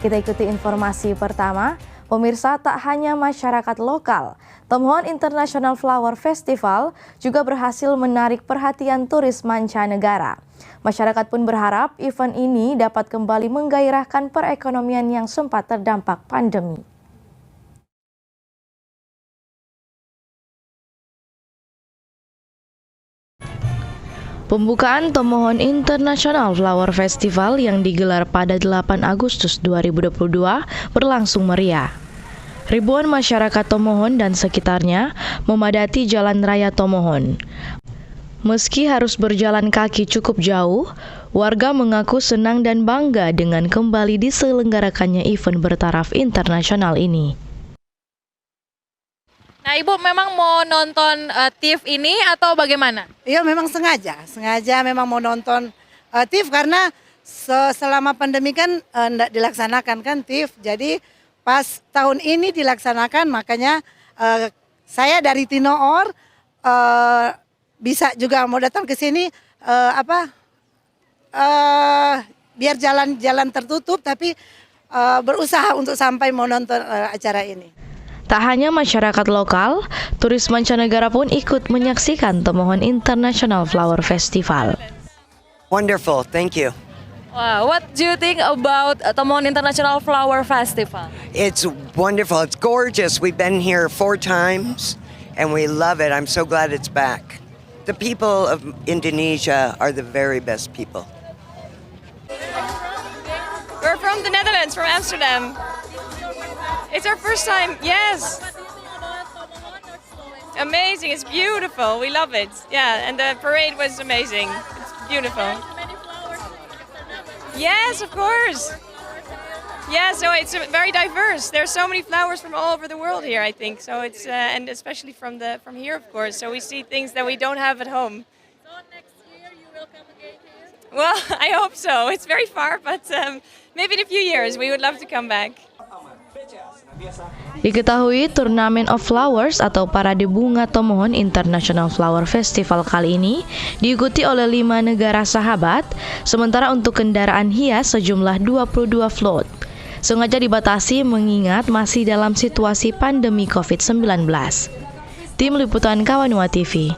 Kita ikuti informasi pertama. Pemirsa, tak hanya masyarakat lokal, Tomohon International Flower Festival juga berhasil menarik perhatian turis mancanegara. Masyarakat pun berharap event ini dapat kembali menggairahkan perekonomian yang sempat terdampak pandemi. Pembukaan Tomohon International Flower Festival yang digelar pada 8 Agustus 2022 berlangsung meriah. Ribuan masyarakat Tomohon dan sekitarnya memadati Jalan Raya Tomohon. Meski harus berjalan kaki cukup jauh, warga mengaku senang dan bangga dengan kembali diselenggarakannya event bertaraf internasional ini. Nah, Ibu memang mau nonton TIFF ini atau bagaimana? Iya, memang sengaja memang mau nonton TIFF karena selama pandemi kan enggak dilaksanakan kan TIFF. Jadi pas tahun ini dilaksanakan, makanya saya dari Tinoor bisa juga mau datang ke sini biar jalan tertutup tapi berusaha untuk sampai mau nonton acara ini. Tak hanya masyarakat lokal, turis mancanegara pun ikut menyaksikan Tomohon International Flower Festival. Wonderful, thank you. Wow, what do you think about Tomohon International Flower Festival? It's wonderful, it's gorgeous. We've been here 4 times and we love it. I'm so glad it's back. The people of Indonesia are the very best people. We're from the Netherlands, from Amsterdam. It's our first time, yes. Amazing, it's beautiful, we love it. Yeah, and the parade was amazing. It's beautiful. Yes, of course. Yeah, so it's very diverse. There's so many flowers from all over the world here, I think. So it's and especially from here, of course. So we see things that we don't have at home. So next year you will come again here? Well, I hope so. It's very far, but maybe in a few years we would love to come back. Diketahui Turnamen of Flowers atau Parade Bunga Tomohon International Flower Festival kali ini diikuti oleh 5 negara sahabat, sementara untuk kendaraan hias sejumlah 22 float. Sengaja dibatasi mengingat masih dalam situasi pandemi COVID-19. Tim Liputan Kawanua TV.